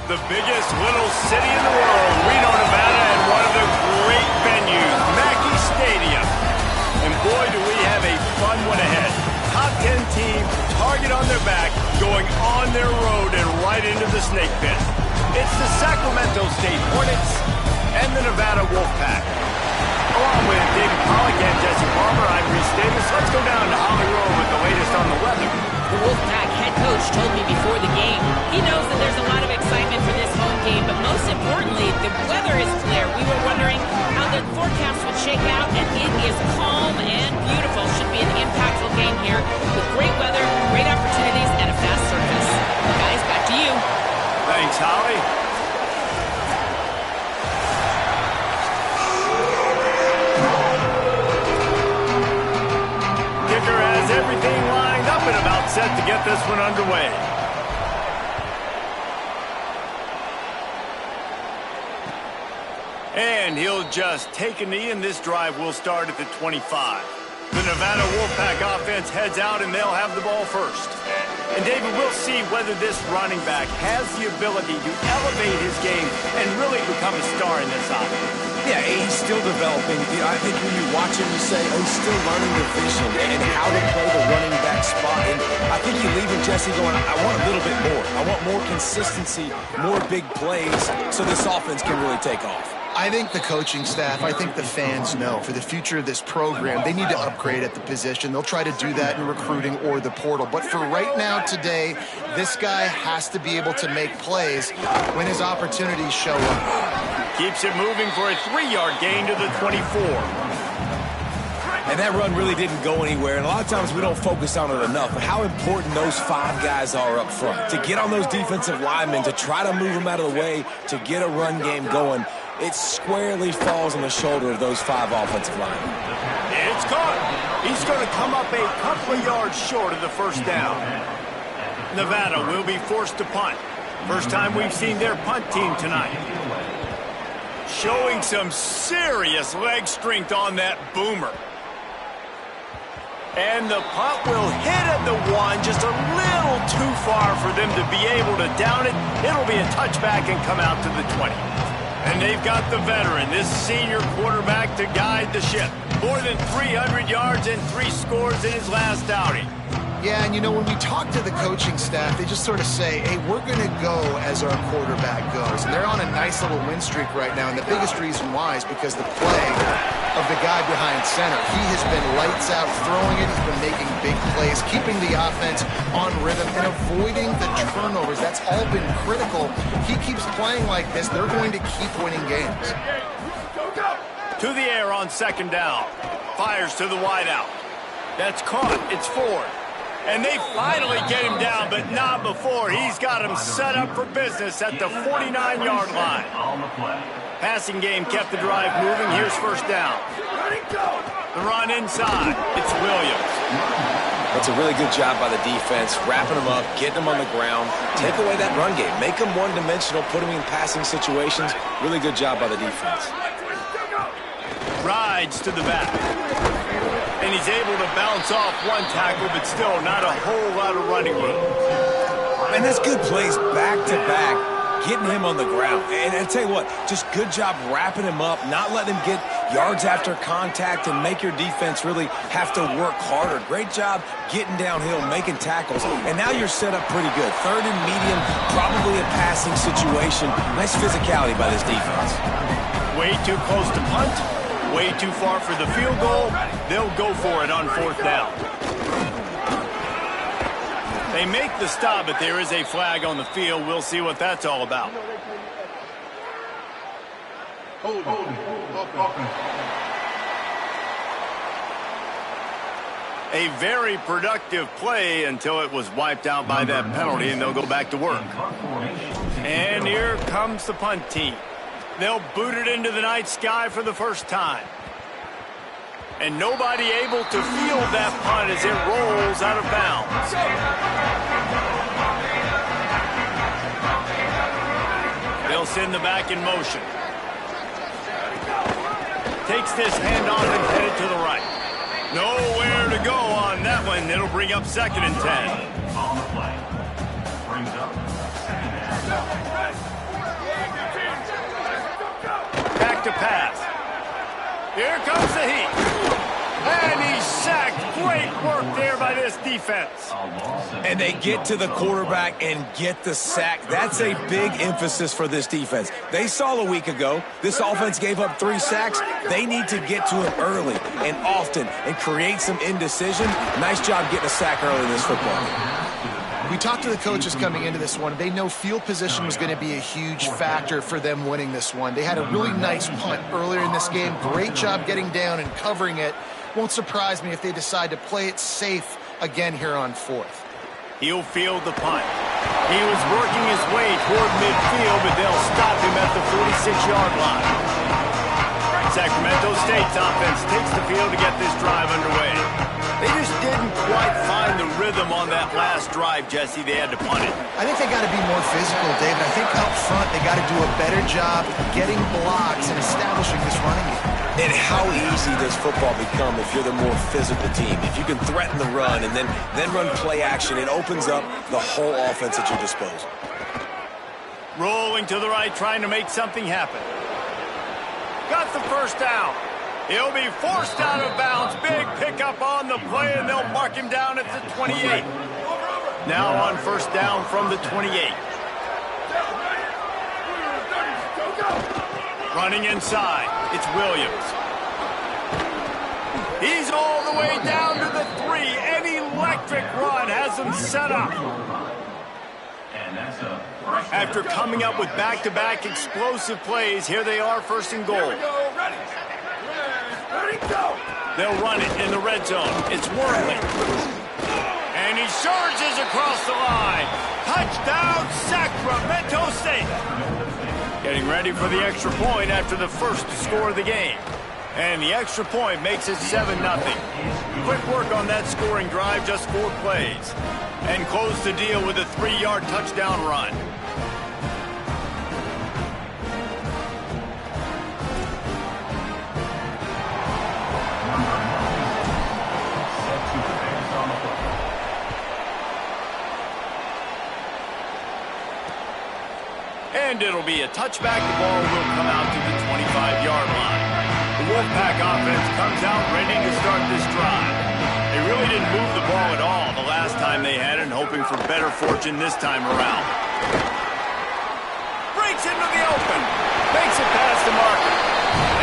The biggest little city in the world, Reno, Nevada, and one of the great venues, Mackey Stadium. And boy, do we have a fun one ahead. Top 10 team, target on their back, going on their road and right into the snake pit. It's the Sacramento State Hornets and the Nevada Wolfpack. Along with David Pollock and Jesse Palmer, I'm Reese Davis. Let's go down to Hollywood with the latest on the weather. The Wolfpack head coach told me before the game, he knows that there's a lot of excitement for this home game, but most importantly, the weather is clear. We were wondering how the forecast would shake out, and it is calm and beautiful. Should be an impactful game here with great weather, great opportunities, and a fast surface. Guys, back to you. Thanks, Holly. Kicker has everything lined up and about set to get this one underway. And he'll just take a knee, and this drive will start at the 25. The Nevada Wolfpack offense heads out, and they'll have the ball first. And, David, we'll see whether this running back has the ability to elevate his game and really become a star in this offense. Yeah, he's still developing. I think when you watch him, you say, oh, he's still learning the vision and how to play the running back spot. And I think you leave him, Jesse, going, I want a little bit more. I want more consistency, more big plays, so this offense can really take off. I think the coaching staff, I think the fans know for the future of this program, they need to upgrade at the position. They'll try to do that in recruiting or the portal. But for right now, today, this guy has to be able to make plays when his opportunities show up. Keeps it moving for a 3-yard gain to the 24. And that run really didn't go anywhere. And a lot of times we don't focus on it enough. But how important those 5 guys are up front. To get on those defensive linemen, to try to move them out of the way, to get a run game going. It squarely falls on the shoulder of those 5 offensive linemen. It's caught. He's going to come up a couple of yards short of the first down. Nevada will be forced to punt. First time we've seen their punt team tonight. Showing some serious leg strength on that boomer. And the punt will hit at the 1, just a little too far for them to be able to down it. It'll be a touchback and come out to the 20. And they've got the veteran, this senior quarterback, to guide the ship. More than 300 yards and 3 scores in his last outing. Yeah, and you know, when we talk to the coaching staff, they just sort of say, hey, we're going to go as our quarterback goes. And they're on a nice little win streak right now, and the biggest reason why is because the play of the guy behind center. He has been lights out throwing it. He's been making big plays, keeping the offense on rhythm, and avoiding the turnovers. That's all been critical. He keeps playing like this, they're going to keep winning games. To the air on second down. Fires to the wideout. That's caught. It's Ford. And they finally get him down, but not before. He's got him set up for business at the 49-yard line. Passing game kept the drive moving. Here's first down. The run inside. It's Williams. That's a really good job by the defense, wrapping them up, getting them on the ground. Take away that run game. Make them one-dimensional, put them in passing situations. Really good job by the defense. Rides to the back. And he's able to bounce off one tackle, but still not a whole lot of running room. And that's good plays back-to-back, getting him on the ground. And I tell you what, just good job wrapping him up, not letting him get yards after contact and make your defense really have to work harder. Great job getting downhill, making tackles. And now you're set up pretty good. Third and medium, probably a passing situation. Nice physicality by this defense. Way too close to punt. Way too far for the field goal. They'll go for it on fourth down. They make the stop, but there is a flag on the field. We'll see what that's all about. A very productive play until it was wiped out by that penalty, and they'll go back to work. And here comes the punt team. They'll boot it into the night sky for the first time. And nobody able to field that punt as it rolls out of bounds. They'll send the back in motion. Takes this handoff and headed to the right. Nowhere to go on that one. It'll bring up 2nd and 10. Back to pass. Here comes the heat. And he's sacked. Great work there by this defense. And they get to the quarterback and get the sack. That's a big emphasis for this defense. They saw a week ago, this offense gave up 3 sacks. They need to get to him early and often and create some indecision. Nice job getting a sack early in this football game. We talked to the coaches coming into this one. They know field position was going to be a huge factor for them winning this one. They had a really nice punt earlier in this game. Great job getting down and covering it. Won't surprise me if they decide to play it safe again here on 4th. He'll field the punt. He was working his way toward midfield, but they'll stop him at the 46-yard line. Sacramento State's offense takes the field to get this drive underway. They just didn't quite find the rhythm on that last drive, Jesse. They had to punt it. I think they got to be more physical, David. I think up front they got to do a better job getting blocks and establishing this running game. And how easy does football become if you're the more physical team? If you can threaten the run and then run play action, it opens up the whole offense at your disposal. Rolling to the right, trying to make something happen. Got the first down. He'll be forced out of bounds. Big pickup on the play, and they'll mark him down at the 28. Now on first down from the 28. Running inside, it's Williams. He's all the way down to the 3. An electric run has him set up. After coming up with back-to-back explosive plays, here they are, first and goal. They'll run it in the red zone. It's Worley. And he surges across the line. Touchdown, Sacramento State. Getting ready for the extra point after the first to score of the game. And the extra point makes it 7-0. Quick work on that scoring drive, just 4 plays. And close the deal with a 3-yard touchdown run. And it'll be a touchback. The ball will come out to the 25-yard line. The Wolfpack offense comes out ready to start this drive. They really didn't move the ball at all the last time they had it, hoping for better fortune this time around. Breaks into the open. Makes it past the marker.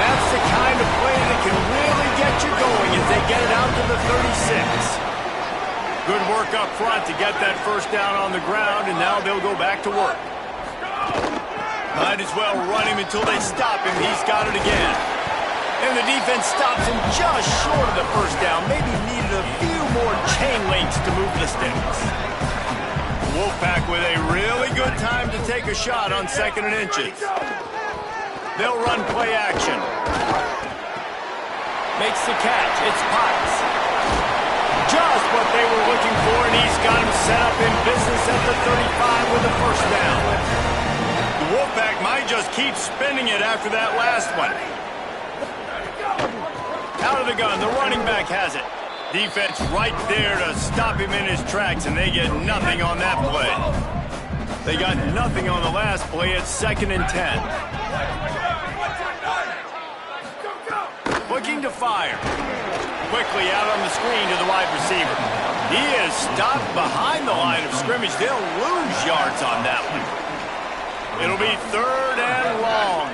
That's the kind of play that can really get you going as they get it out to the 36. Good work up front to get that first down on the ground, and now they'll go back to work. Might as well run him until they stop him. He's got it again. And the defense stops him just short of the first down. Maybe needed a few more chain links to move the sticks. Wolfpack with a really good time to take a shot on 2nd and inches. They'll run play action. Makes the catch. It's Potts. Just what they were looking for, and he's got him set up in business at the 35 with the first down. The Wolfpack might just keep spinning it after that last one. Out of the gun, the running back has it. Defense right there to stop him in his tracks, and they get nothing on that play. They got nothing on the last play at 2nd and 10. Looking to fire. Quickly out on the screen to the wide receiver. He is stopped behind the line of scrimmage. They'll lose yards on that one. It'll be 3rd and long.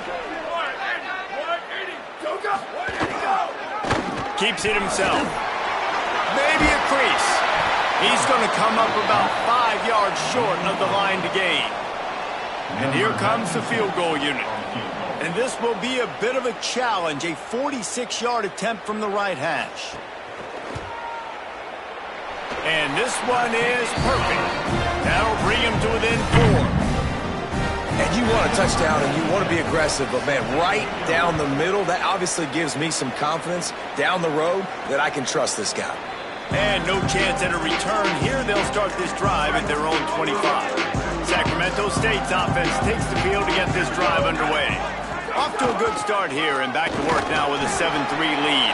Keeps it himself. Maybe a crease. He's going to come up about 5 yards short of the line to gain. And here comes the field goal unit. And this will be a bit of a challenge, a 46-yard attempt from the right hash. And this one is perfect. That'll bring him to within 4. And you want a touchdown and you want to be aggressive, but man, right down the middle, that obviously gives me some confidence down the road that I can trust this guy. And no chance at a return here. They'll start this drive at their own 25. Sacramento State's offense takes the field to get this drive underway. Off to a good start here and back to work now with a 7-3 lead.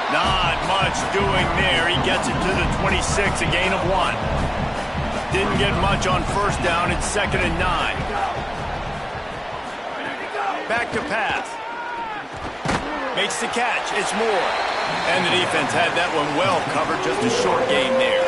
Not much doing there. He gets it to the 26, a gain of 1. Didn't get much on first down. It's 2nd and 9. Back to pass. Makes the catch. It's Moore. And the defense had that one well covered. Just a short game there.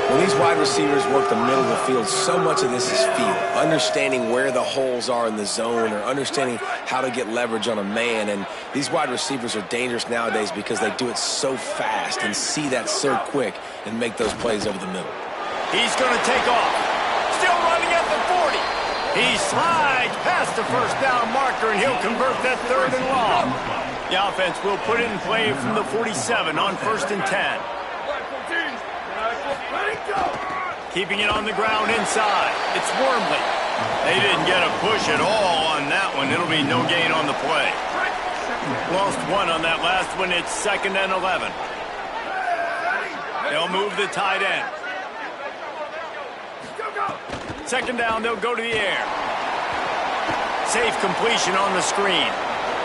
When these wide receivers work the middle of the field, so much of this is feel. Understanding where the holes are in the zone or understanding how to get leverage on a man. And these wide receivers are dangerous nowadays because they do it so fast and see that so quick and make those plays over the middle. He's going to take off. Still running at the 40. He slides past the first down marker, and he'll convert that 3rd and long. The offense will put it in play from the 47 on 1st and 10. Keeping it on the ground inside. It's Wormley. They didn't get a push at all on that one. It'll be no gain on the play. Lost 1 on that last one. It's 2nd and 11. They'll move the tight end. 2nd down, they'll go to the air. Safe completion on the screen.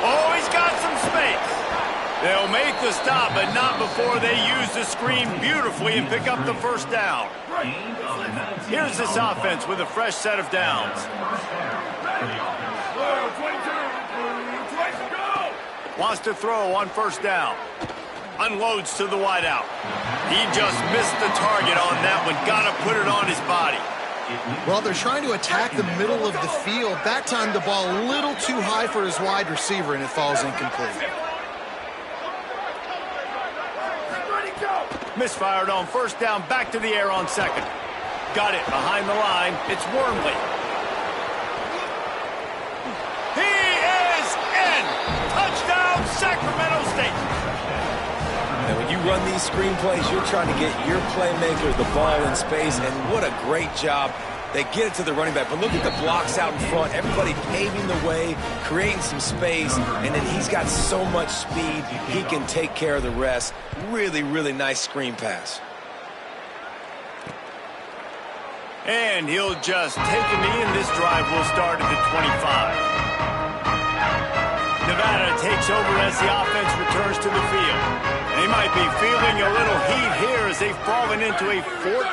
Oh, he's got some space. They'll make the stop, but not before they use the screen beautifully and pick up the 1st down. Here's this offense with a fresh set of downs. Wants to throw on 1st down. Unloads to the wideout. He just missed the target on that one. Got to put it on his body. Well, they're trying to attack the middle of the field. That time the ball a little too high for his wide receiver, and it falls incomplete. Misfired on 1st down, back to the air on 2nd. Got it behind the line. It's Wormley. He is in! Touchdown, Sacramento State! And when you run these screen plays, you're trying to get your playmaker the ball in space, and what a great job. They get it to the running back, but look at the blocks out in front. Everybody paving the way, creating some space, and then he's got so much speed, he can take care of the rest. Really, really nice screen pass. And he'll just take a knee, and this drive will start at the 25. Nevada takes over as the offense returns to the field. They might be feeling a little heat here as they've fallen into a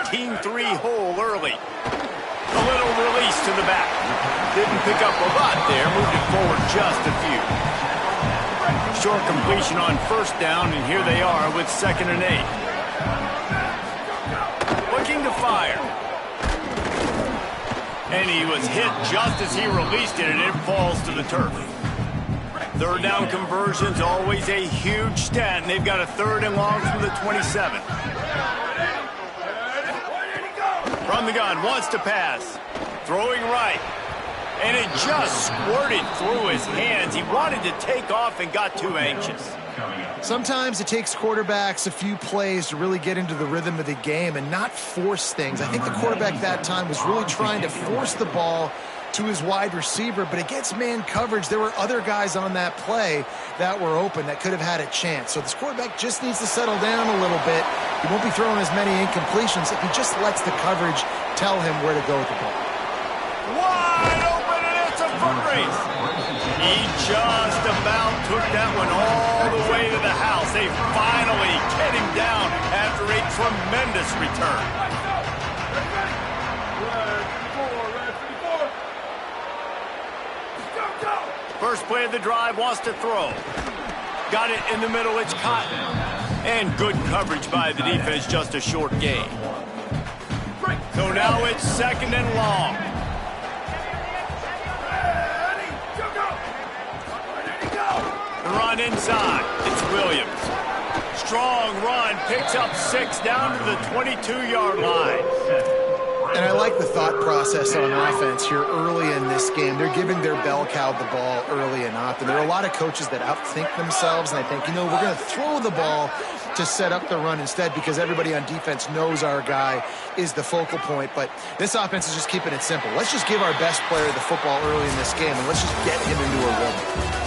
14-3 hole early. A little release to the back. Didn't pick up a lot there. Moved it forward just a few. Short completion on 1st down, and here they are with 2nd and 8. Looking to fire. And he was hit just as he released it, and it falls to the turf. 3rd down conversions, always a huge stat, and they've got a 3rd and long from the 27. From the gun, wants to pass. Throwing right. And it just squirted through his hands. He wanted to take off and got too anxious. Sometimes it takes quarterbacks a few plays to really get into the rhythm of the game and not force things. I think the quarterback that time was really trying to force the ball to his wide receiver, but against man coverage, there were other guys on that play that were open that could have had a chance. So this quarterback just needs to settle down a little bit. He won't be throwing as many incompletions if he just lets the coverage tell him where to go with the ball. Wide open, and it's a foot race. He just about took that one all the way to the house. They finally get him down after a tremendous return. First play of the drive, wants to throw. Got it in the middle, it's Cotton. And good coverage by the defense, just a short gain. So now it's 2nd and long. The run inside, it's Williams. Strong run, picks up 6 down to the 22-yard line. And I like the thought process on offense here early in this game. They're giving their bell cow the ball early and often. There are a lot of coaches that outthink themselves, and they think, you know, we're going to throw the ball to set up the run instead because everybody on defense knows our guy is the focal point. But this offense is just keeping it simple. Let's just give our best player the football early in this game, and let's just get him into a rhythm.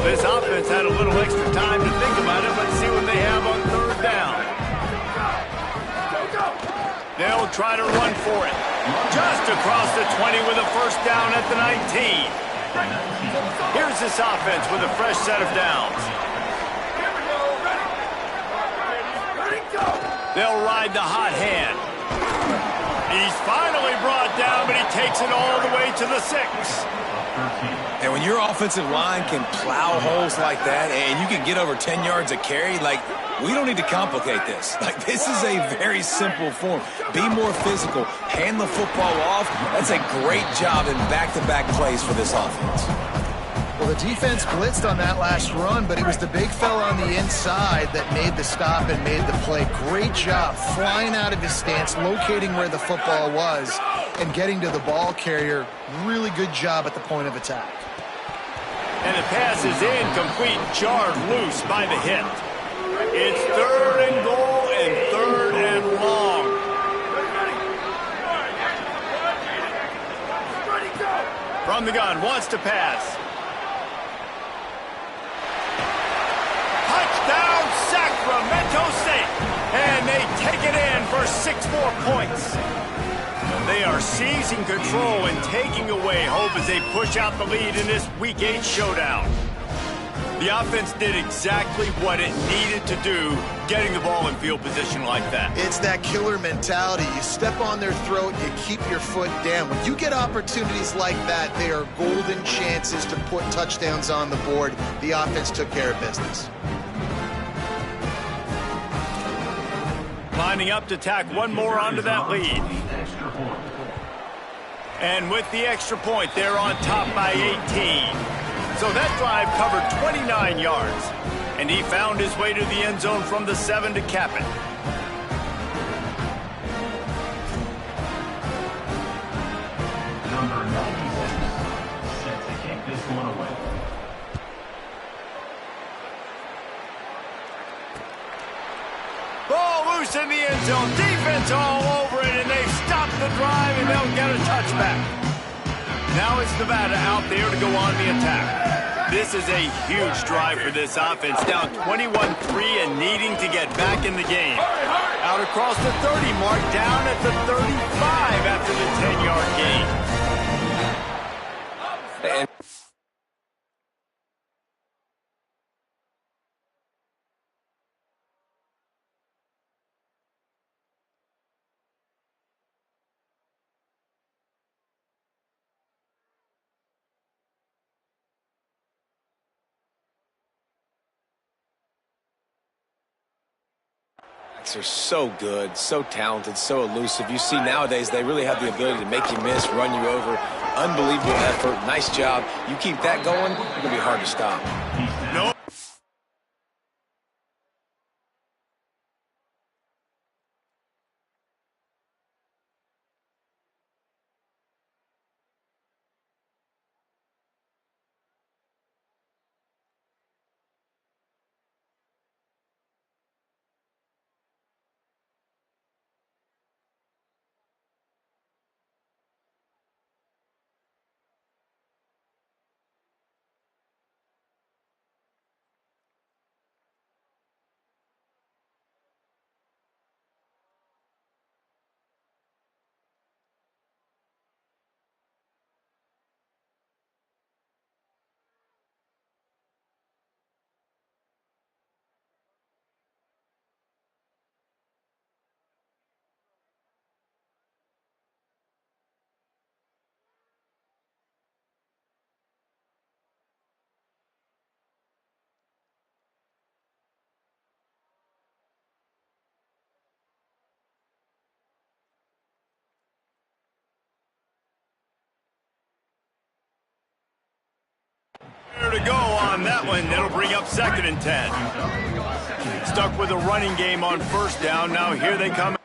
This offense had a little extra time to think about it. Let's see what they have on 3rd down. They'll try to run for it. Just across the 20 with a 1st down at the 19. Here's this offense with a fresh set of downs. They'll ride the hot hand. He's finally brought down, but he takes it all the way to the 6. And when your offensive line can plow holes like that and you can get over 10 yards a carry, like, we don't need to complicate this. Like, this is a very simple form. Be more physical. Hand the football off. That's a great job in back-to-back plays for this offense. Well, the defense blitzed on that last run, but it was the big fella on the inside that made the stop and made the play. Great job flying out of his stance, locating where the football was, and getting to the ball carrier. Really good job at the point of attack. And the pass is incomplete, jarred loose by the hit. It's 3rd and goal and 3rd and long. From the gun, wants to pass. Touchdown, Sacramento State. And they take it in for 6 more points. They are seizing control and taking away hope as they push out the lead in this Week 8 showdown. The offense did exactly what it needed to do, getting the ball in field position like that. It's that killer mentality. You step on their throat, you keep your foot down. When you get opportunities like that, they are golden chances to put touchdowns on the board. The offense took care of business. Lining up to tack one more onto that lead. And with the extra point, they're on top by 18. So that drive covered 29 yards. And he found his way to the end zone from the 7 to cap it. Number 96, set to kick this one away. Ball loose in the end zone. Defense all over it, and they've stopped the drive, and they'll get a touchback. Now it's Nevada out there to go on the attack. This is a huge drive for this offense, down 21-3 and needing to get back in the game. Out across the 30 mark, down at the 35 after the 10-yard gain. And are so good, so talented, so elusive. You see nowadays they really have the ability to make you miss, run you over. Unbelievable effort. Nice job. You keep that going, it's going to be hard to stop. No. To go on that one, that'll bring up 2nd and 10. Stuck with a running game on 1st down. Now here they come.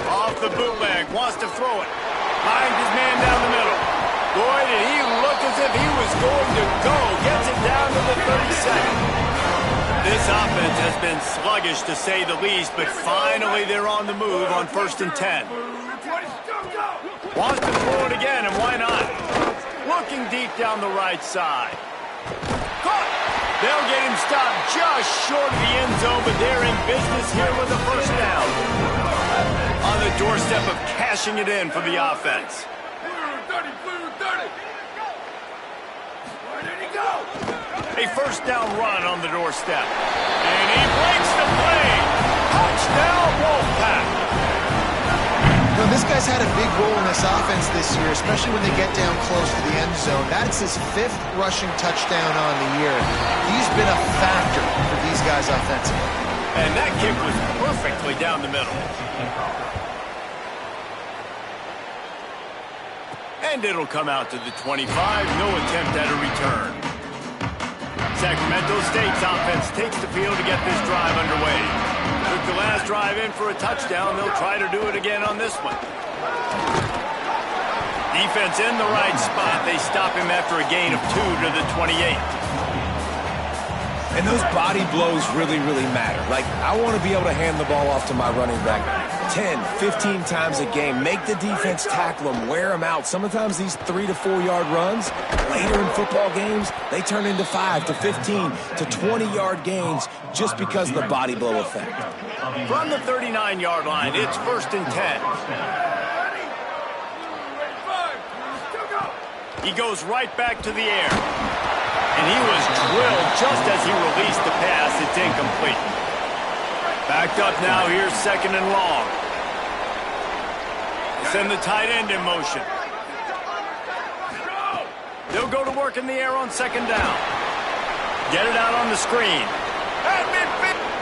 Off the bootleg, wants to throw it. Finds his man down the middle. Boy, did he look as if he was going to go. Gets it down to the 37. This offense has been sluggish, to say the least, but finally they're on the move on 1st and 10. Wants to throw it again, and why not? Looking deep down the right side. Caught! They'll get him stopped just short of the end zone, but they're in business here with a first down. On the doorstep of cashing it in for the offense. A first down run on the doorstep. And he breaks the play. Touchdown, Wolfpack. You know, this guy's had a big role in this offense this year, especially when they get down close to the end zone. That's his 5th rushing touchdown on the year. He's been a factor for these guys offensively. And that kick was perfectly down the middle. And it'll come out to the 25. No attempt at a return. Sacramento State's offense takes the field to get this drive underway. Took the last drive in for a touchdown. They'll try to do it again on this one. Defense in the right spot. They stop him after a gain of 2 to the 28. And those body blows really, really matter. Like, I want to be able to hand the ball off to my running back 10, 15 times a game. Make the defense tackle them, wear them out. Sometimes these 3 to 4 yard runs, later in football games, they turn into 5 to 15 to 20 yard gains just because of the body blow effect. From the 39-yard line, it's 1st and 10. He goes right back to the air. And he was drilled just as he released the pass. It's incomplete. Backed up now. Here's 2nd and long. Send the tight end in motion. They'll go to work in the air on 2nd down. Get it out on the screen.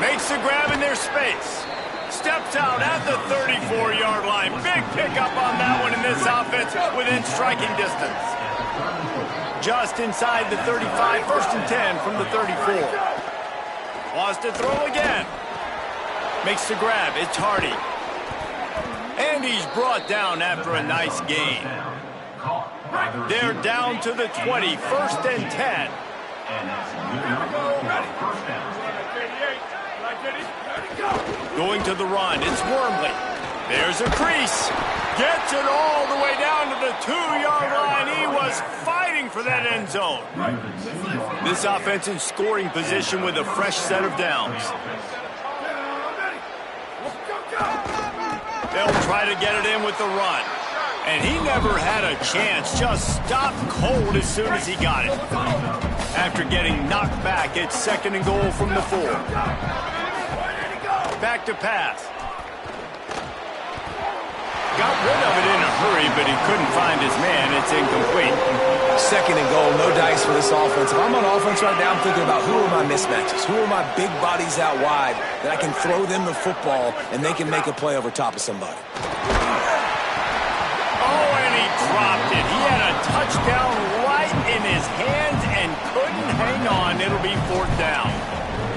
Makes the grab in their space. Steps out at the 34-yard line. Big pickup on that one in this offense within striking distance. Just inside the 35, 1st and 10 from the 34. Wants to throw again. Makes the grab. It's Hardy. And he's brought down after a nice gain. They're down to the 20, 1st and 10. Going to the run. It's Wormley. There's a crease. Gets it all the way down to the 2-yard line. He was fighting for that end zone. This offense in scoring position with a fresh set of downs. They'll try to get it in with the run. And he never had a chance. Just stopped cold as soon as he got it. After getting knocked back, it's 2nd and goal from the 4. Back to pass. Got rid of it in a hurry, but he couldn't find his man. It's incomplete. 2nd and goal, no dice for this offense. If I'm on offense right now, I'm thinking about who are my mismatches? Who are my big bodies out wide that I can throw them the football and they can make a play over top of somebody? Oh, and he dropped it. He had a touchdown right in his hands and couldn't hang on. It'll be 4th down.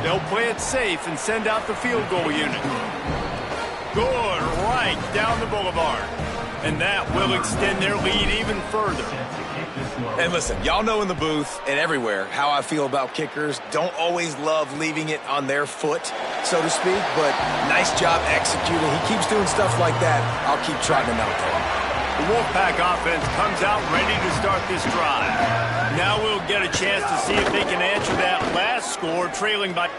They'll play it safe and send out the field goal unit. Good, right down the boulevard. And that will extend their lead even further. And listen, y'all know in the booth and everywhere how I feel about kickers. Don't always love leaving it on their foot, so to speak, but nice job executing. He keeps doing stuff like that. I'll keep trotting him out there. The Wolfpack offense comes out ready to start this drive. Now we'll get a chance to see if they can answer that last score, trailing by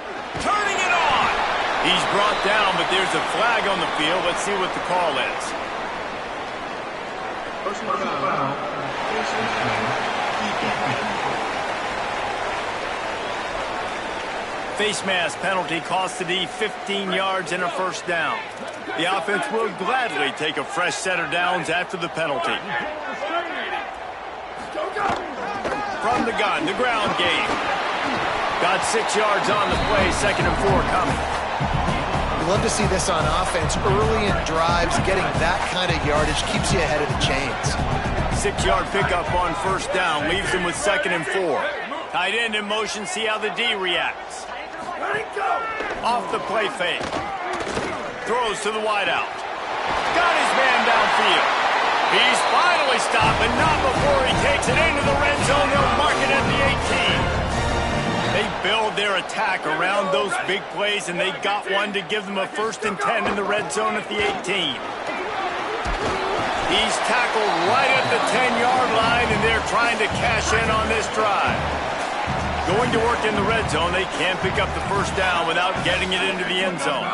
turning it on. He's brought down, but there's a flag on the field. Let's see what the call is. Face mask penalty costs the D 15 yards and a first down. The offense will gladly take a fresh set of downs after the penalty. From the gun, the ground game. Got 6 yards on the play, 2nd and 4 coming. We love to see this on offense. Early in drives, getting that kind of yardage keeps you ahead of the chains. 6-yard pickup on first down, leaves him with 2nd and 4. Tight end in motion, see how the D reacts. Off the play fake. Throws to the wideout. Got his man downfield. He's finally stopped, but not before he takes it into the red zone. They'll mark it at the 18. A build their attack around those big plays, and they got one to give them a 1st and 10 in the red zone at the 18. He's tackled right at the 10-yard line, and they're trying to cash in on this drive. Going to work in the red zone, they can't pick up the 1st down without getting it into the end zone.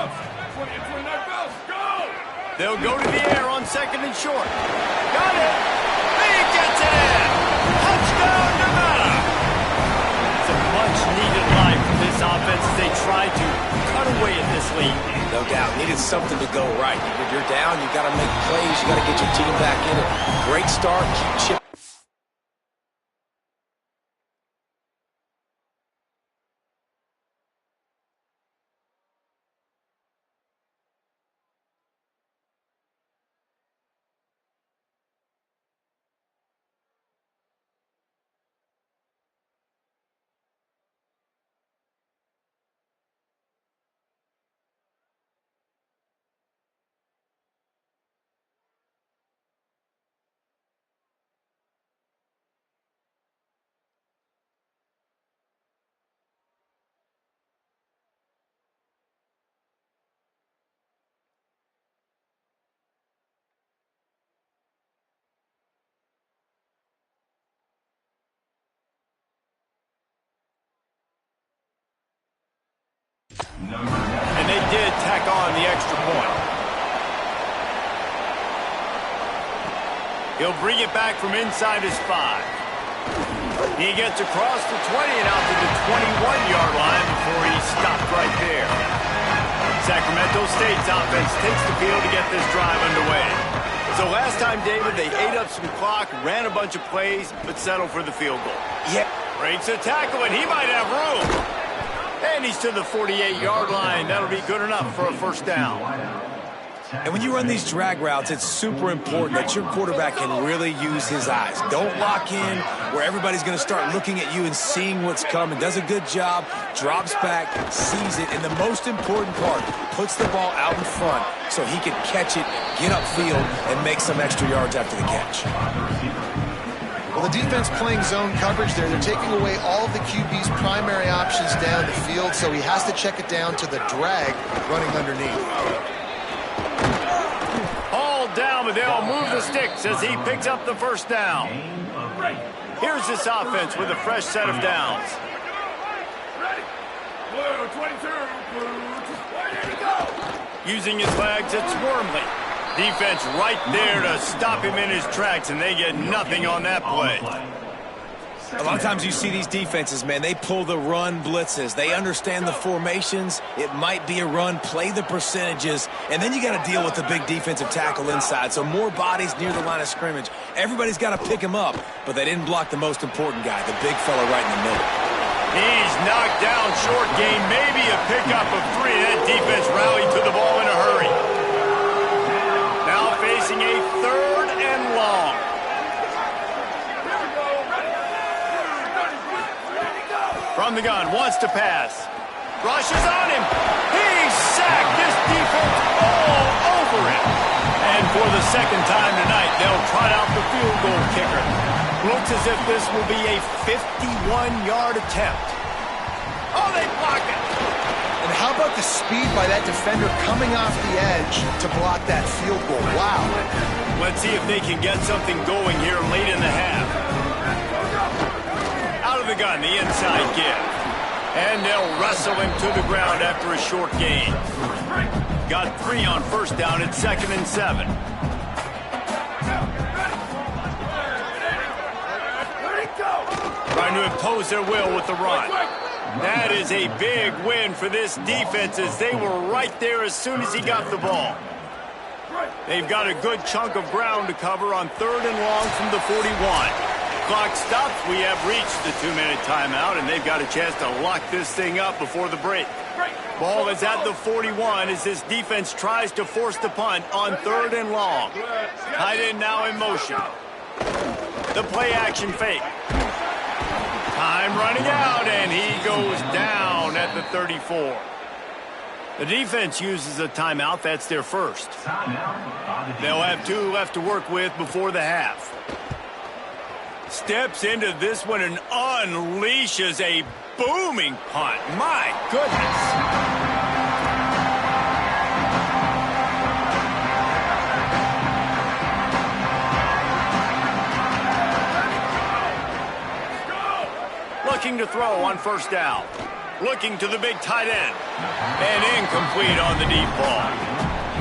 They'll go to the air on 2nd and short. Got it. He gets it in. Touchdown, Nevada. It's a much-needed life for this offense as they try to cut away at this lead. No doubt. Needed something to go right. If you're down, you got to make plays. You got to get your team back in it. Great start. Keep chipping. And they did tack on the extra point. He'll bring it back from inside his 5. He gets across the 20 and out to the 21-yard line before he stopped right there. Sacramento State's offense takes the field to get this drive underway. So last time, David, they ate up some clock, ran a bunch of plays, but settled for the field goal. Yeah. Breaks a tackle, and he might have room. And he's to the 48-yard line. That'll be good enough for a 1st down. And when you run these drag routes, it's super important that your quarterback can really use his eyes. Don't lock in where everybody's going to start looking at you and seeing what's coming. Does a good job, drops back, sees it, and the most important part, puts the ball out in front so he can catch it, get upfield, and make some extra yards after the catch. Well, the defense playing zone coverage there. They're taking away all of the QB's primary options down the field, so he has to check it down to the drag running underneath. All down, but they'll move the sticks as he picks up the 1st down. Here's this offense with a fresh set of downs. Using his legs, it's Wormley. Defense right there to stop him in his tracks, and they get nothing on that play. A lot of times you see these defenses, man, they pull the run blitzes. They understand the formations. It might be a run, play the percentages, and then you got to deal with the big defensive tackle inside. So more bodies near the line of scrimmage. Everybody's got to pick him up, but they didn't block the most important guy, the big fella right in the middle. He's knocked down short gain, maybe a pickup of 3. That defense rallied to the ball in a hurry. Now facing a 3rd and long. From the gun, wants to pass. Rushes on him. He's sacked. This defense all over him. And for the 2nd time tonight, they'll trot out the field goal kicker. Looks as if this will be a 51-yard attempt. Oh, they block it. And how about the speed by that defender coming off the edge to block that field goal? Wow. Let's see if they can get something going here late in the half. Out of the gun, the inside give. And they'll wrestle him to the ground after a short gain. Got 3 on 1st down at 2nd and 7. Trying to impose their will with the run. That is a big win for this defense as they were right there as soon as he got the ball. They've got a good chunk of ground to cover on 3rd and long from the 41. Clock stops. We have reached the 2-minute timeout, and they've got a chance to lock this thing up before the break. Ball is at the 41 as this defense tries to force the punt on 3rd and long. Tight end now in motion. The play action fake. Time running out, and he goes down at the 34. The defense uses a timeout. That's their first. They'll have 2 left to work with before the half. steps into this one and unleashes a booming punt. My goodness. Looking to throw on first down. Looking to the big tight end. And incomplete on the deep ball.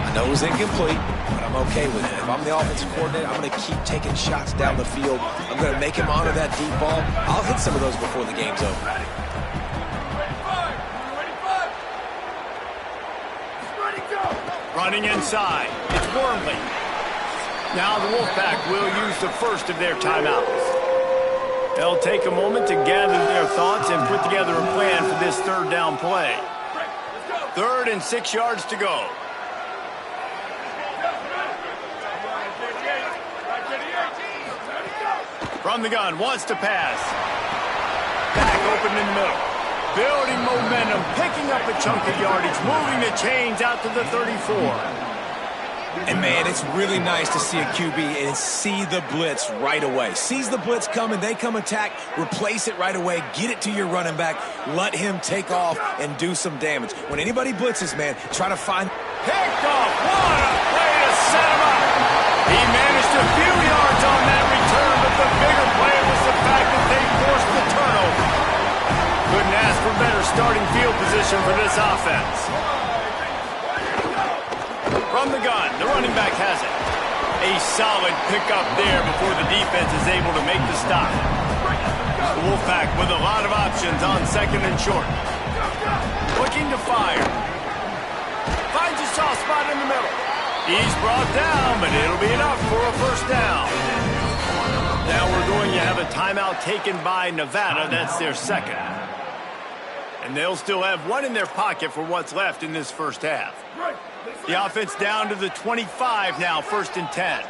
I know it was incomplete, but I'm okay with it. If I'm the offensive coordinator, I'm going to keep taking shots down the field. I'm going to make him honor that deep ball. I'll hit some of those before the game's over. Running inside. It's Wormley. Now the Wolfpack will use the first of their timeouts. They'll take a moment to gather their thoughts and put together a plan for this third down play. 3rd and 6 yards to go. From the gun, wants to pass. Back open in the middle. Building momentum, picking up a chunk of yardage, moving the chains out to the 34. And, man, it's really nice to see a QB and see the blitz right away. Sees the blitz coming, they come attack, replace it right away, get it to your running back, let him take off and do some damage. When anybody blitzes, man, try to find... Picked off! What a way to set him up! He managed a few yards on that return, but the bigger play was the fact that they forced the turnover. Couldn't ask for better starting field position for this offense. From the gun, the running back has it. A solid pickup there before the defense is able to make the stop. The Wolfpack with a lot of options on 2nd and short. Looking to fire. Finds a soft spot in the middle. He's brought down, but it'll be enough for a first down. Now we're going to have a timeout taken by Nevada. That's their 2nd. And they'll still have one in their pocket for what's left in this first half. The offense down to the 25 now, 1st and 10.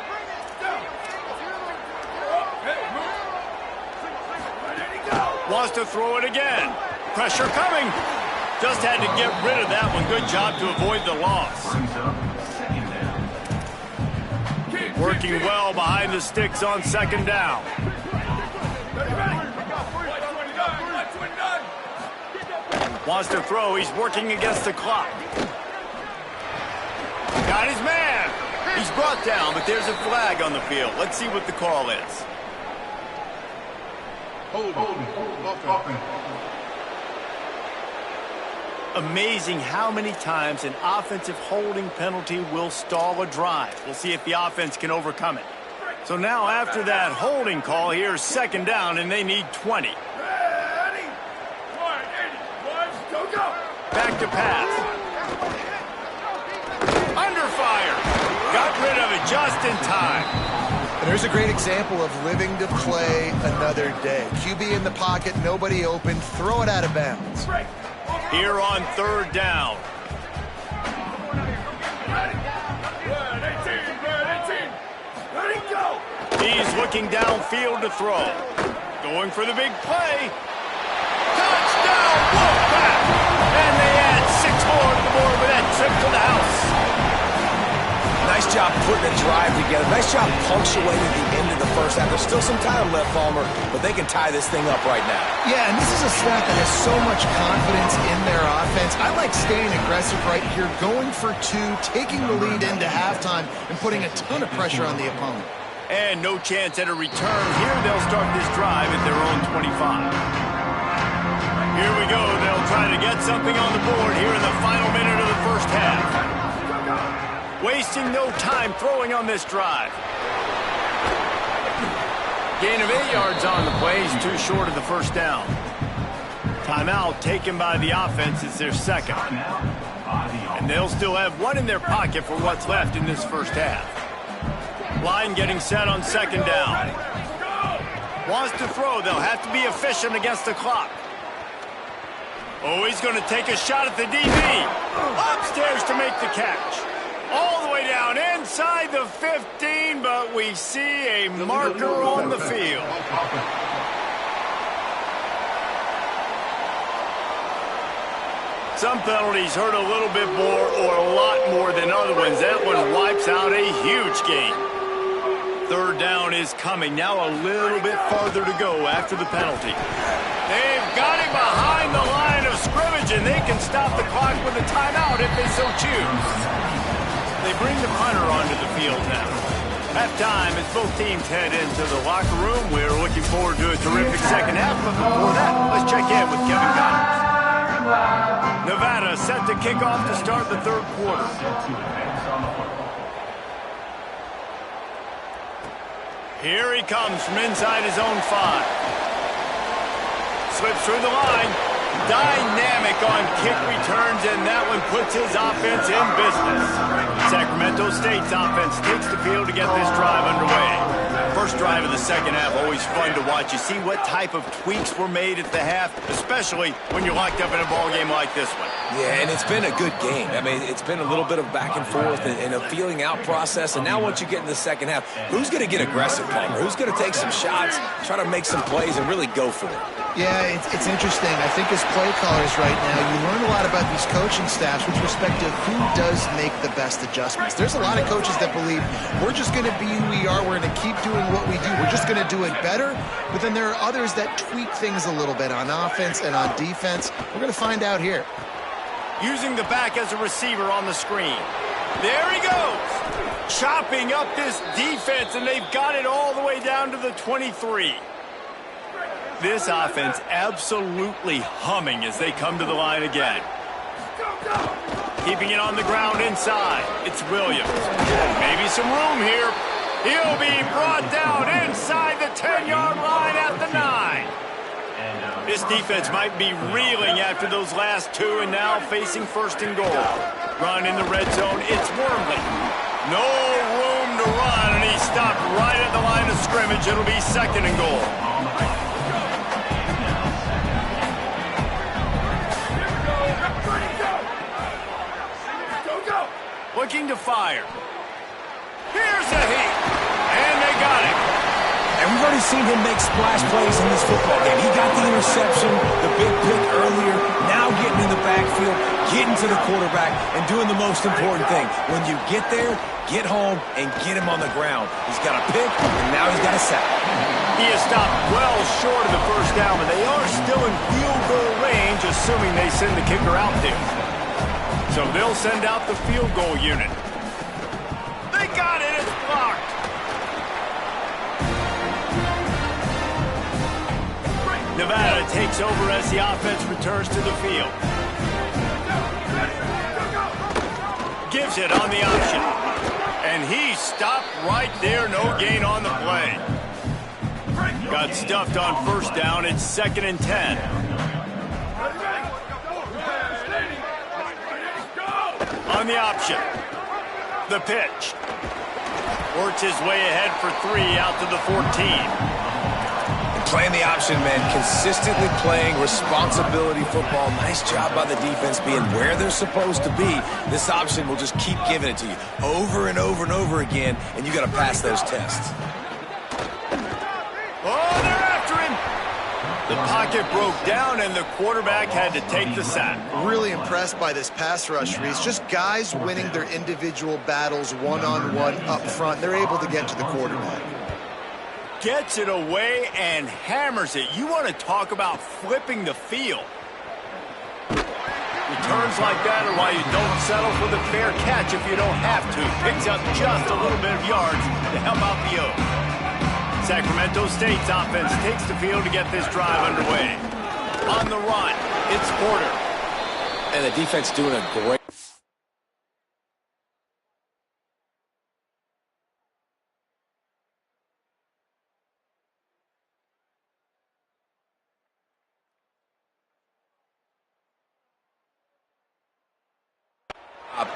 Wants to throw it again. Pressure coming. Just had to get rid of that one. Good job to avoid the loss. Working well behind the sticks on 2nd down. Wants to throw. He's working against the clock. Got his man. He's brought down, but there's a flag on the field. Let's see what the call is. Amazing how many times an offensive holding penalty will stall a drive. We'll see if the offense can overcome it. So now after that holding call, here's 2nd down, and they need 20. Back to pass. Under fire. Got rid of it just in time. And there's a great example of living to play another day. QB in the pocket, nobody open, throw it out of bounds. Here on 3rd down. He's looking downfield to throw. Going for the big play. Touchdown, Wolfpack! And they add 6 more to the board with that trip to the house. Nice job putting a drive together. Nice job punctuating the end of the first half. There's still some time left, Palmer, but they can tie this thing up right now. Yeah, and this is a staff that has so much confidence in their offense. I like staying aggressive right here, going for 2, taking the lead into halftime, and putting a ton of pressure on the opponent. And no chance at a return. Here they'll start this drive at their own 25. Here we go. They'll try to get something on the board here in the final minute of the first half. Wasting no time throwing on this drive. Gain of 8 yards on the play. He's too short of the first down. Timeout taken by the offense. It's their 2nd. And they'll still have one in their pocket for what's left in this first half. Line getting set on 2nd down. Wants to throw. They'll have to be efficient against the clock. Oh, he's going to take a shot at the DB. Upstairs to make the catch. All the way down inside the 15, but we see a marker on the field. Some penalties hurt a little bit more or a lot more than other ones. That one wipes out a huge game. Third down is coming. Now a little bit farther to go after the penalty. They've got him behind the line of scrimmage, and they can stop the clock with a timeout if they so choose. They bring the punter onto the field now. Halftime as both teams head into the locker room. We're looking forward to a terrific second half, but before that, let's check in with Kevin Connors. Nevada set to kick off to start the third quarter. Here he comes from inside his own 5. Slips through the line. Dynamic on kick returns, and that one puts his offense in business. Sacramento State's offense takes the field to get this drive underway. First drive of the second half, always fun to watch. You see what type of tweaks were made at the half, especially when you're locked up in a ball game like this one. Yeah, and it's been a good game. I mean, it's been a little bit of back and forth and a feeling out process. And now once you get in the second half, who's going to get aggressive, Palmer? Who's going to take some shots, try to make some plays, and really go for it? Yeah, it's interesting. I think as play callers right now, you learn a lot about these coaching staffs with respect to who does make the best adjustments. There's a lot of coaches that believe we're just going to be who we are. We're going to keep doing what we do. We're just going to do it better. But then there are others that tweak things a little bit on offense and on defense. We're going to find out here. Using the back as a receiver on the screen. There he goes. Chopping up this defense, and they've got it all the way down to the 23. This offense absolutely humming as they come to the line again. Keeping it on the ground inside. It's Williams. Maybe some room here. He'll be brought down inside the 10-yard line at the 9. This defense might be reeling after those last two, and now facing first and goal. Run in the red zone. It's Wormley. No room to run, and he stopped right at the line of scrimmage. It'll be second and goal. Looking to fire. Here's a heat. And they got it. And we've already seen him make splash plays in this football game. He got the interception, the big pick earlier, now getting in the backfield, getting to the quarterback, and doing the most important thing. When you get there, get home, and get him on the ground. He's got a pick, and now he's got a sack. He has stopped well short of the first down, but they are still in field goal range, assuming they send the kicker out there. So they'll send out the field goal unit. They got it. It's blocked. Nevada takes over as the offense returns to the field. Gives it on the option. And he stopped right there. No gain on the play. Got stuffed on first down. It's 2nd and 10. On the option. The pitch. Works his way ahead for 3 out to the 14. Playing the option, man. Consistently playing responsibility football. Nice job by the defense being where they're supposed to be. This option will just keep giving it to you over and over and over again, and you got to pass those tests. Oh, they're after him. The pocket broke down, and the quarterback had to take the sack. Really impressed by this pass rush, Reese. Just guys winning their individual battles one-on-one up front. They're able to get to the quarterback. Gets it away and hammers it. You want to talk about flipping the field. Returns like that are why you don't settle for the fair catch if you don't have to. Picks up just a little bit of yards to help out the O's. Sacramento State's offense takes the field to get this drive underway. On the run, it's Porter. And the defense doing a great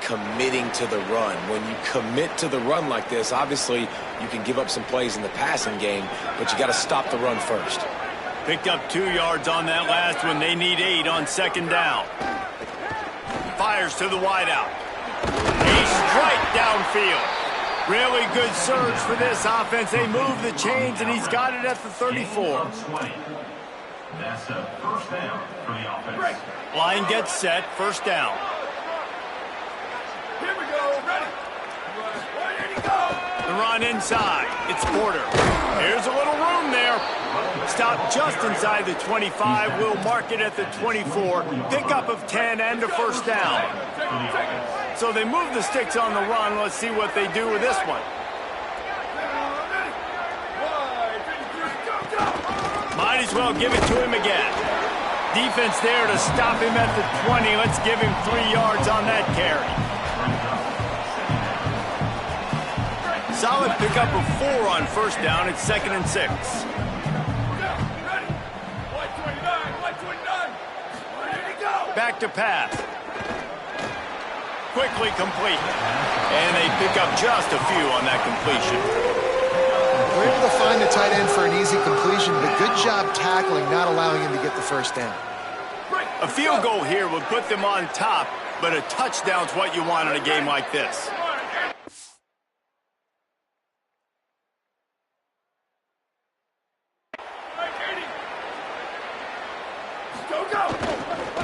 committing to the run. When you commit to the run like this, obviously you can give up some plays in the passing game, but you got to stop the run first. Picked up 2 yards on that last one. They need 8 on 2nd down. Fires to the wideout. A strike downfield. Really good surge for this offense. They move the chains, and he's got it at the 34. That's a first down for the offense. Line gets set. First down. Here we go. Ready. The run inside. It's Porter. Here's a little room there. Stop just inside the 25. We'll mark it at the 24. Pickup of 10 and a first down. So they move the sticks on the run. Let's see what they do with this one. Might as well give it to him again. Defense there to stop him at the 20. Let's give him 3 yards on that carry. Solid pickup of 4 on first down. It's 2nd and 6. Back to pass. Quickly complete. And they pick up just a few on that completion. We're able to find the tight end for an easy completion, but good job tackling, not allowing him to get the first down. A field goal here would put them on top, but a touchdown's what you want in a game like this.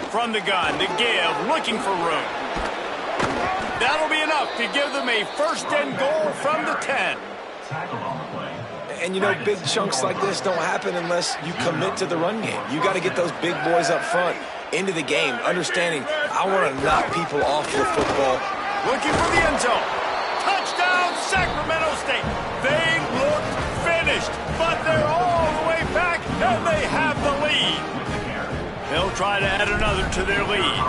From the gun, to give, looking for room. That'll be enough to give them a first and goal from the 10. And, you know, big chunks like this don't happen unless you commit to the run game. You got to get those big boys up front into the game, understanding I want to knock people off the football. Looking for the end zone. Touchdown, Sacramento State. They look finished, but they're all the way back, and they have the lead. They'll try to add another to their lead.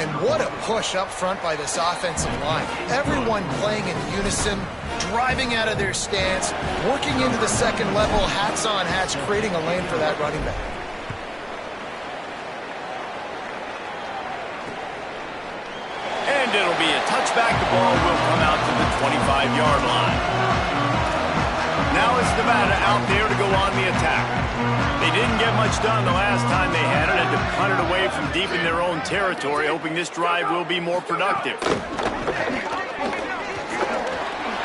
And what a push up front by this offensive line. Everyone playing in unison, driving out of their stance, working into the second level, hats on hats, creating a lane for that running back. And it'll be a touchback. The ball will come out to the 25-yard line. Now it's Nevada out there to go on the attack. They didn't get much done the last time they had it. Had to punt it away from deep in their own territory, hoping this drive will be more productive.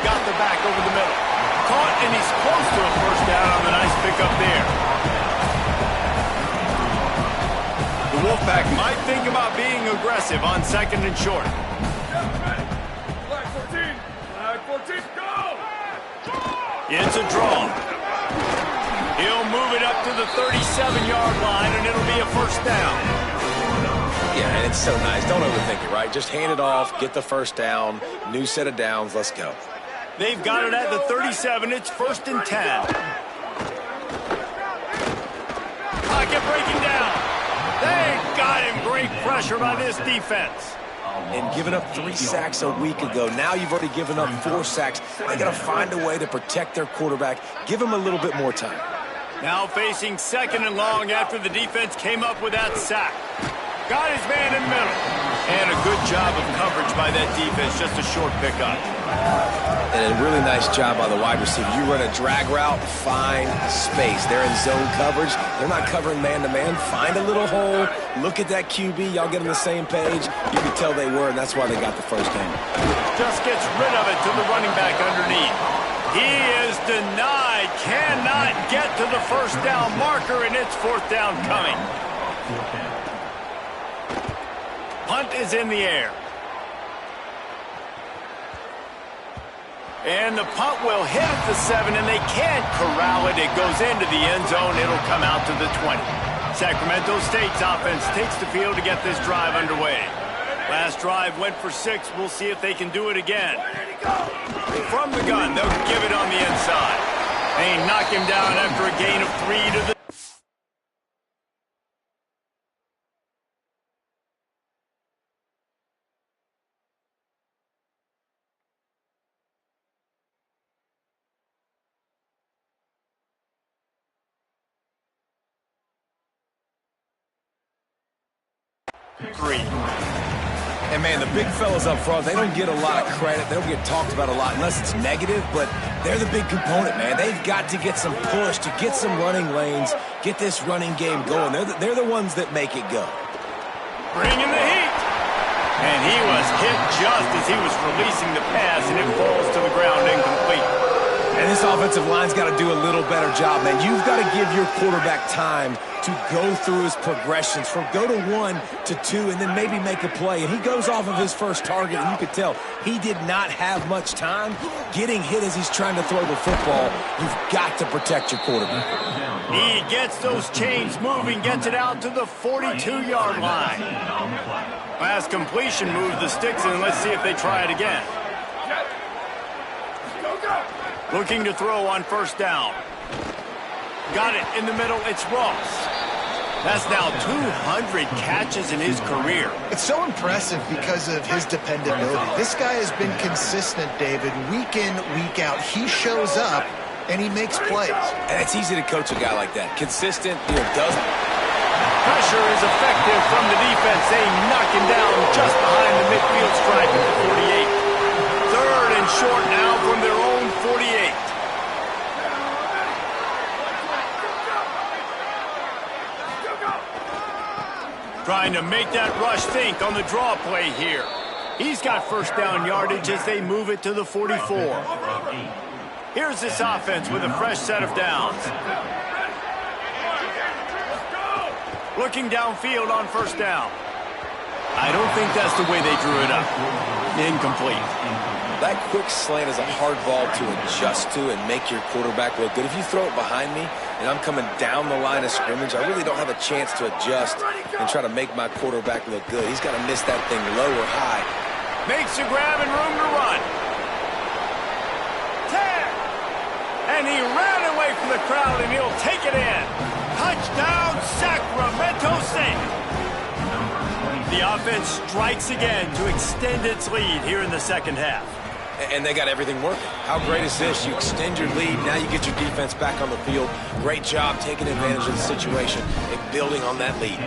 Got the back over the middle. Caught, and he's close to a first down on the nice pickup there. The Wolfpack might think about being aggressive on 2nd and short. Flag 14, go! It's a draw. He'll move it up to the 37-yard line, and it'll be a first down. Yeah, and it's so nice. Don't overthink it, right? Just hand it off, get the first down, new set of downs, let's go. They've got it at the 37. It's 1st and 10. Pocket breaking down. They got him. Great pressure by this defense. And giving up 3 sacks a week ago. Now you've already given up 4 sacks. They got to find a way to protect their quarterback. Give him a little bit more time. Now facing 2nd and long after the defense came up with that sack. Got his man in the middle. And a good job of coverage by that defense. Just a short pickup. And a really nice job by the wide receiver. You run a drag route, find space. They're in zone coverage. They're not covering man-to-man. Find a little hole. Look at that QB. Y'all get on the same page. You can tell they were, and that's why they got the first down. Just gets rid of it to the running back underneath. He is denied. Cannot get to the first down marker, and it's 4th down coming. Punt is in the air. And the punt will hit at the 7, and they can't corral it. It goes into the end zone. It'll come out to the 20. Sacramento State's offense takes the field to get this drive underway. Last drive went for 6. We'll see if they can do it again. From the gun, they'll give it on the inside. They knock him down after a gain of 3 to the... And, man, the big fellas up front, they don't get a lot of credit. They don't get talked about a lot unless it's negative, but they're the big component, man. They've got to get some push, to get some running lanes, get this running game going. They're the ones that make it go. Bringing the heat. And he was hit just as he was releasing the pass, and it falls to the ground incomplete. And this this offensive line's got to do a little better job, man. You've got to give your quarterback time to go through his progressions from go to 1 to 2 and then maybe make a play. And he goes off of his first target, and you could tell he did not have much time getting hit as he's trying to throw the football. You've got to protect your quarterback. He gets those chains moving, gets it out to the 42-yard line. Last completion moves the sticks in. Let's see if they try it again. Looking to throw on first down. Got it in the middle. It's Ross. That's now 200 catches in his career. It's so impressive because of his dependability. This guy has been consistent, David, week in, week out. He shows up, and he makes plays. And it's easy to coach a guy like that. Consistent, doesn't. Pressure is effective from the defense. They knock him down just behind the midfield stripe at the 48. Third and short now from their own 48. Trying to make that rush think on the draw play here. He's got first down yardage as they move it to the 44. Here's this offense with a fresh set of downs. Looking downfield on first down. I don't think that's the way they drew it up. Incomplete. That quick slant is a hard ball to adjust to and make your quarterback look good. If you throw it behind me and I'm coming down the line of scrimmage, I really don't have a chance to adjust and try to make my quarterback look good. He's got to miss that thing low or high. Makes a grab and room to run. 10. And he ran away from the crowd, and he'll take it in. Touchdown, Sacramento State. The offense strikes again to extend its lead here in the second half. And they got everything working. How great is this? You extend your lead, now you get your defense back on the field. Great job taking advantage of the situation and building on that lead.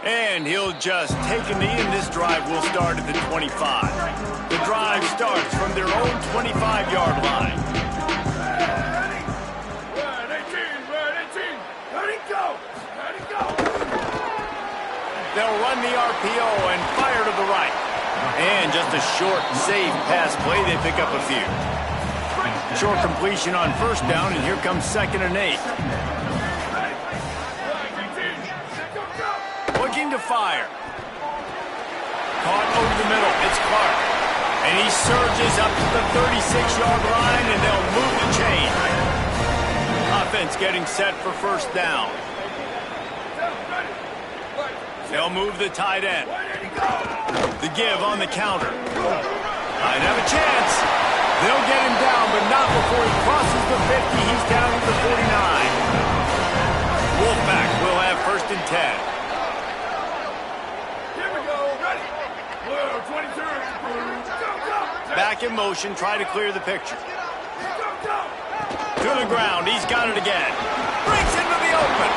And he'll just take a knee, and this drive will start at the 25. The drive starts from their own 25-yard line. They'll run the RPO and fire to the right. And just a short, safe pass play. They pick up a few. Short completion on first down, and here comes 2nd and 8. Looking to fire. Caught over the middle. It's Clark. And he surges up to the 36-yard line, and they'll move the chain. Offense getting set for first down. They'll move the tight end. The give on the counter. Might have a chance. They'll get him down, but not before he crosses the 50. He's down to the 49. Wolfpack will have 1st and 10. Here we go. Ready. Blue, 22. Go. Back in motion. Try to clear the picture. To the ground. He's got it again. Breaks into the open.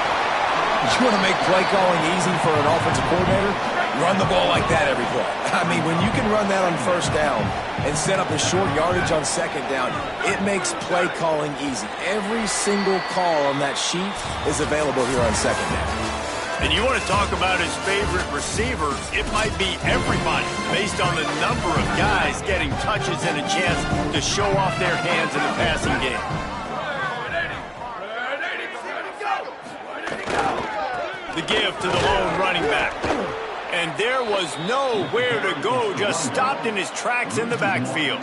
You want to make play calling easy for an offensive coordinator? Run the ball like that every play. I mean, when you can run that on first down and set up a short yardage on second down, it makes play calling easy. Every single call on that sheet is available here on second down. And you want to talk about his favorite receivers, it might be everybody based on the number of guys getting touches and a chance to show off their hands in the passing game. The give to the lone running back. And there was nowhere to go, just stopped in his tracks in the backfield.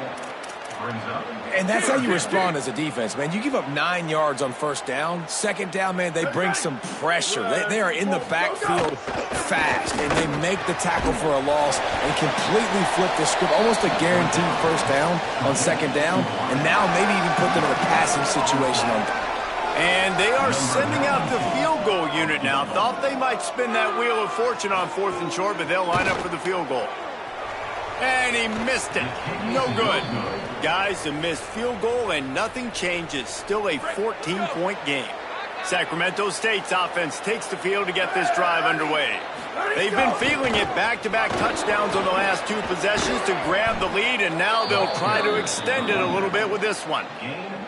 And that's how you respond as a defense, man. You give up 9 yards on first down. Second down, man, they bring some pressure. They are in the backfield fast, and they make the tackle for a loss and completely flip the script. Almost a guaranteed first down on second down, and now maybe even put them in a passing situation on. And they are sending out the field goal unit now. Thought they might spin that wheel of fortune on 4th and short, but they'll line up for the field goal. And he missed it. No good. Guys, a missed field goal, and nothing changes. Still a 14-point game. Sacramento State's offense takes the field to get this drive underway. They've been feeling it, back-to-back touchdowns on the last 2 possessions to grab the lead, and now they'll try to extend it a little bit with this one.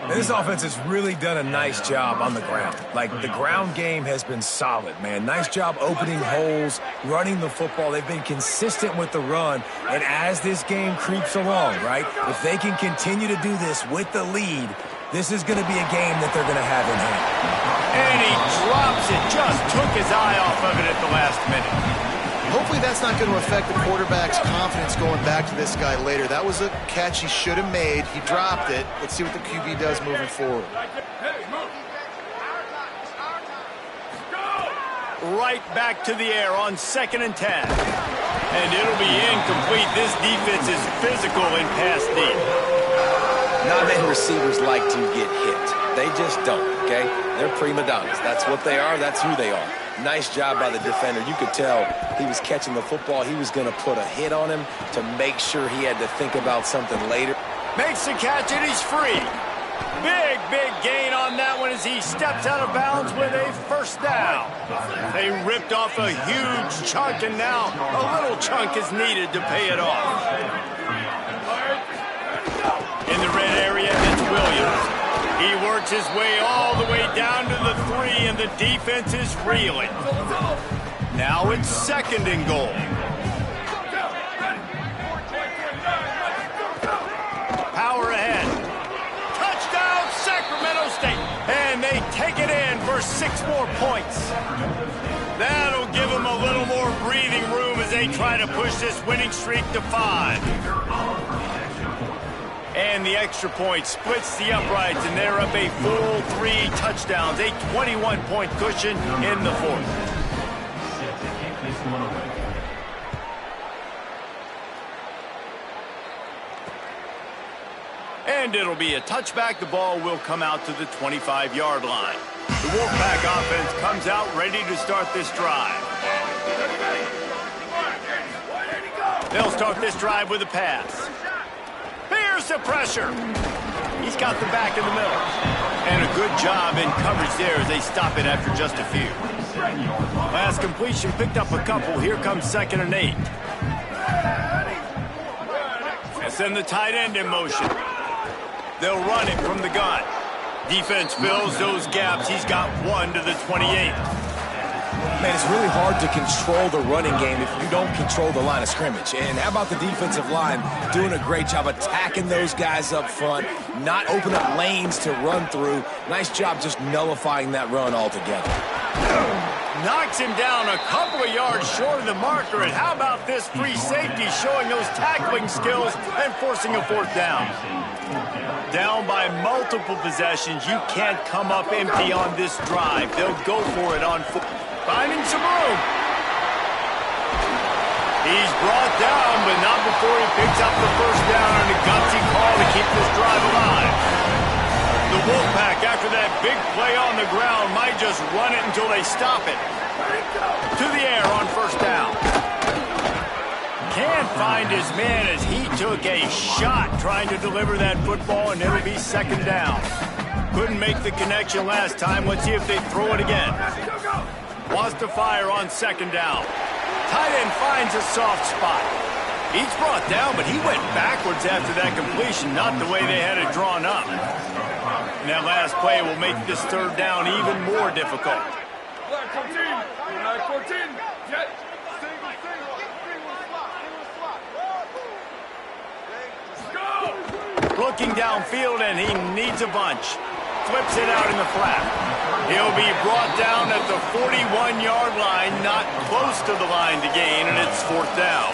And this offense has really done a nice job on the ground. Like, the ground game has been solid, man. Nice job opening holes, running the football. They've been consistent with the run. And as this game creeps along, right, if they can continue to do this with the lead, this is going to be a game that they're going to have in hand. And he drops it. Just took his eye off of it at the last minute. Hopefully that's not going to affect the quarterback's confidence going back to this guy later. That was a catch he should have made. He dropped it. Let's see what the QB does moving forward. Right back to the air on 2nd and 10. And it'll be incomplete. This defense is physical in pass deep. Not many receivers like to get hit. They just don't, okay? They're prima donnas. That's what they are. That's who they are. Nice job by the defender. You could tell he was catching the football. He was going to put a hit on him to make sure he had to think about something later. Makes the catch, and he's free. Big, big gain on that one as he steps out of bounds with a first down. They ripped off a huge chunk, and now a little chunk is needed to pay it off. In the red area, it's Williams. He works his way all the way down to the 3, and the defense is reeling. Now it's 2nd and goal. Power ahead. Touchdown, Sacramento State. And they take it in for 6 more points. That'll give them a little more breathing room as they try to push this winning streak to 5. And the extra point splits the uprights, and they're up a full 3 touchdowns, a 21-point cushion in the 4th. And it'll be a touchback. The ball will come out to the 25-yard line. The Wolfpack offense comes out ready to start this drive. They'll start this drive with a pass. Here's the pressure. He's got the back in the middle. And a good job in coverage there as they stop it after just a few. Last completion picked up a couple. Here comes 2nd and 8. And send the tight end in motion. They'll run it from the gun. Defense fills those gaps. He's got 1 to the 28. Man, it's really hard to control the running game if you don't control the line of scrimmage. And how about the defensive line doing a great job attacking those guys up front, not open up lanes to run through. Nice job just nullifying that run altogether. Knocks him down a couple of yards short of the marker. And how about this free safety showing those tackling skills and forcing a 4th down? Down by multiple possessions. You can't come up empty on this drive. They'll go for it on 4. Finding some room. He's brought down, but not before he picks up the first down on a gutsy call to keep this drive alive. The Wolfpack, after that big play on the ground, might just run it until they stop it. To the air on first down. Can't find his man as he took a shot trying to deliver that football, and it'll be 2nd down. Couldn't make the connection last time. Let's see if they throw it again. Wants to fire on 2nd down. Tight end finds a soft spot. He's brought down, but he went backwards after that completion, not the way they had it drawn up. And that last play will make this 3rd down even more difficult. Black 14. Black 14. Jet. Looking downfield, and he needs a bunch. Flips it out in the flat. He'll be brought down at the 41-yard line, not close to the line to gain, and it's 4th down.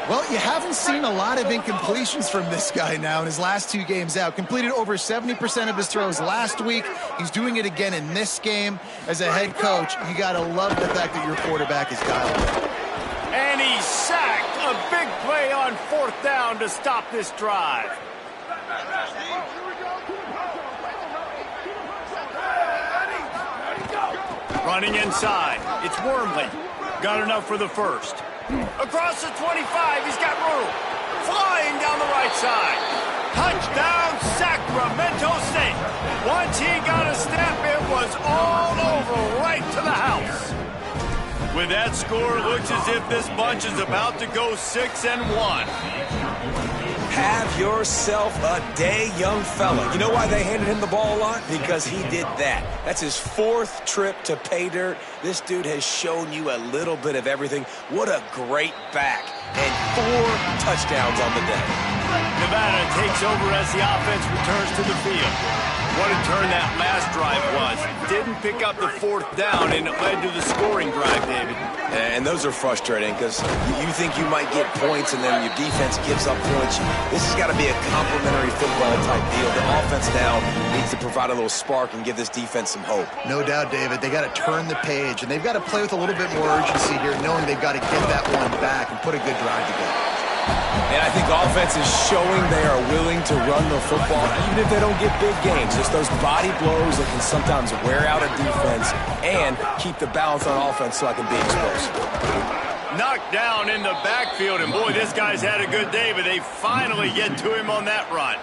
Well, you haven't seen a lot of incompletions from this guy now in his last 2 games out. Completed over 70% of his throws last week. He's doing it again in this game. As a head coach, you got to love the fact that your quarterback is dialed in. And he's sacked. A big play on 4th down to stop this drive. Running inside. It's Wormley. Got enough for the first. Across the 25, he's got room. Flying down the right side. Touchdown, Sacramento State. Once he got a step, it was all over right to the house. With that score, it looks as if this bunch is about to go 6-1. have yourself a day, young fella. You know why they handed him the ball a lot? Because he did that. That's his 4th trip to pay dirt. This dude has shown you a little bit of everything. What a great back. And 4 touchdowns on the day. Nevada takes over as the offense returns to the field. What a turn that last drive was. Didn't pick up the 4th down, and it led to the scoring drive, David. And those are frustrating because you think you might get points and then your defense gives up points. This has got to be a complementary football type deal. The offense now needs to provide a little spark and give this defense some hope. No doubt, David. They got to turn the page, and they've got to play with a little bit more urgency here, knowing they've got to get that one back and put a good drive together. And I think offense is showing they are willing to run the football, even if they don't get big gains. Just those body blows that can sometimes wear out a defense and keep the balance on offense so I can be explosive. Knocked down in the backfield, and boy, this guy's had a good day, but they finally get to him on that run.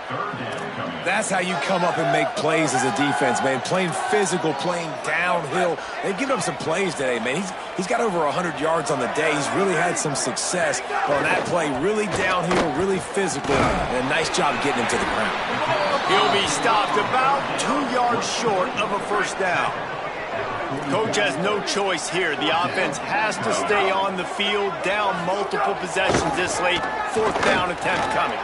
That's how you come up and make plays as a defense, man. Playing physical, playing downhill. They've given up some plays today, man. He's got over 100 yards on the day. He's really had some success. But on that play, really downhill, really physical, and a nice job getting him to the ground. He'll be stopped about 2 yards short of a first down. Coach has no choice here. The offense has to stay on the field, down multiple possessions this late. 4th down attempt coming.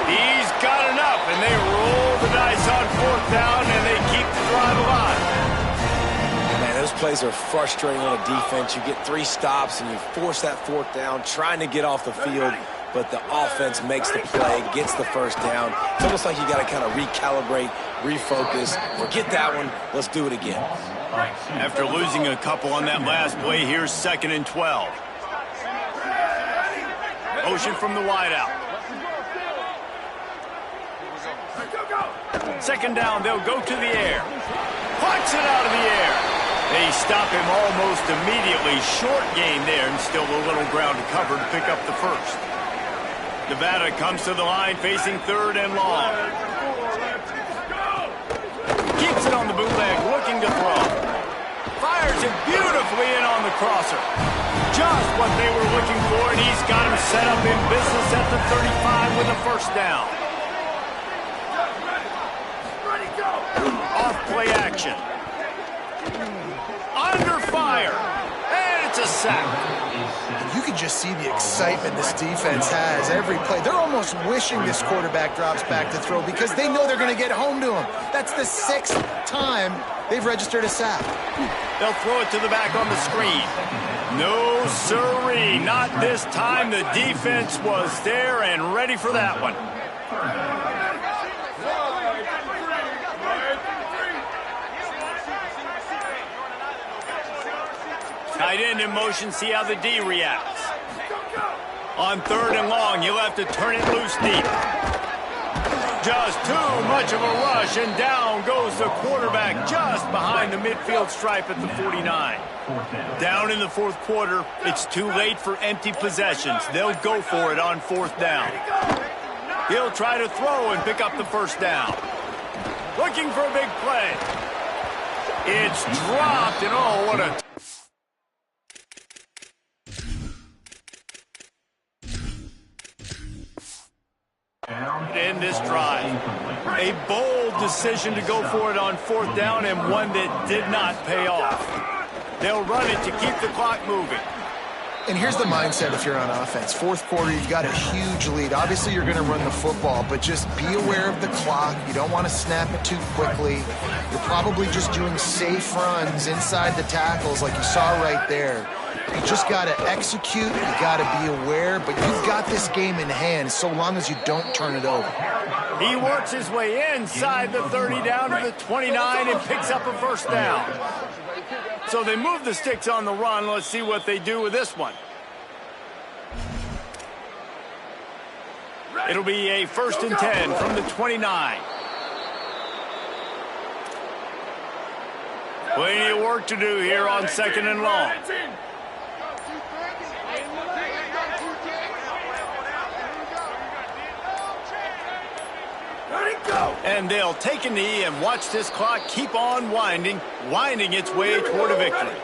He's got enough, and they roll the dice on 4th down, and they keep the drive alive. Man, those plays are frustrating on a defense. You get 3 stops, and you force that 4th down, trying to get off the field, but the offense makes the play, gets the first down. It's almost like you got to kind of recalibrate, refocus, forget that one, let's do it again. After losing a couple on that last play, here's 2nd and 12. Motion from the wideout. 2nd down, they'll go to the air. Punts it out of the air. They stop him almost immediately. Short gain there, and still a little ground to cover to pick up the first. Nevada comes to the line facing 3rd and long. Keeps it on the bootleg, looking to throw. Fires it beautifully in on the crosser. Just what they were looking for, and he's got him set up in business at the 35 with a first down. Off-play action. Under fire. And it's a sack. You can just see the excitement this defense has every play. They're almost wishing this quarterback drops back to throw because they know they're going to get home to him. That's the 6th time they've registered a sack. They'll throw it to the back on the screen. No siree. Not this time. The defense was there and ready for that one. Tight end in motion, see how the D reacts. On 3rd and long, you'll have to turn it loose deep. Just too much of a rush, and down goes the quarterback just behind the midfield stripe at the 49. Down in the 4th quarter, it's too late for empty possessions. They'll go for it on 4th down. He'll try to throw and pick up the first down. Looking for a big play. It's dropped, and oh, what a... in this drive. A bold decision to go for it on 4th down, and one that did not pay off. They'll run it to keep the clock moving. And here's the mindset if you're on offense. 4th quarter, you've got a huge lead. Obviously, you're going to run the football, but just be aware of the clock. You don't want to snap it too quickly. You're probably just doing safe runs inside the tackles like you saw right there. You just got to execute. You got to be aware, but you've got this game in hand so long as you don't turn it over. He works his way inside the 30 down to the 29 and picks up a first down. So they move the sticks on the run. Let's see what they do with this one. It'll be a 1st and 10 from the 29. Plenty of work to do here on 2nd and long. And they'll take a knee and watch this clock keep on winding its way toward a victory.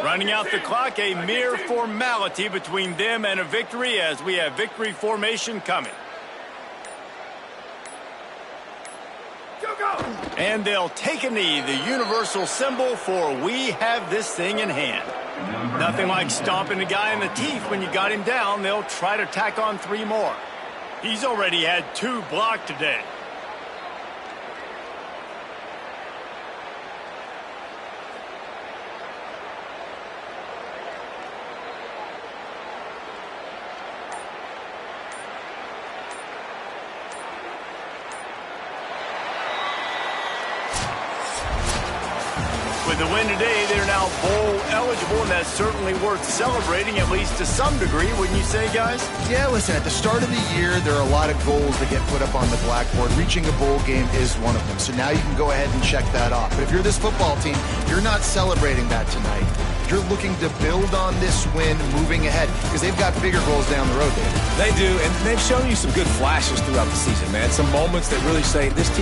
Running out the clock, a mere formality between them and a victory as we have victory formation coming. And they'll take a knee, the universal symbol for we have this thing in hand. Nothing like stomping a guy in the teeth when you got him down. They'll try to tack on 3 more. He's already had 2 blocked today. With the win today, they're now bowl eligible, and that's certainly worth celebrating, at least to some degree, wouldn't you say, guys? Yeah, listen, at the start of the year, there are a lot of goals that get put up on the blackboard. Reaching a bowl game is one of them. So now you can go ahead and check that off. But if you're this football team, you're not celebrating that tonight. You're looking to build on this win moving ahead because they've got bigger goals down the road, David. They do, and they've shown you some good flashes throughout the season, man. Some moments that really say this team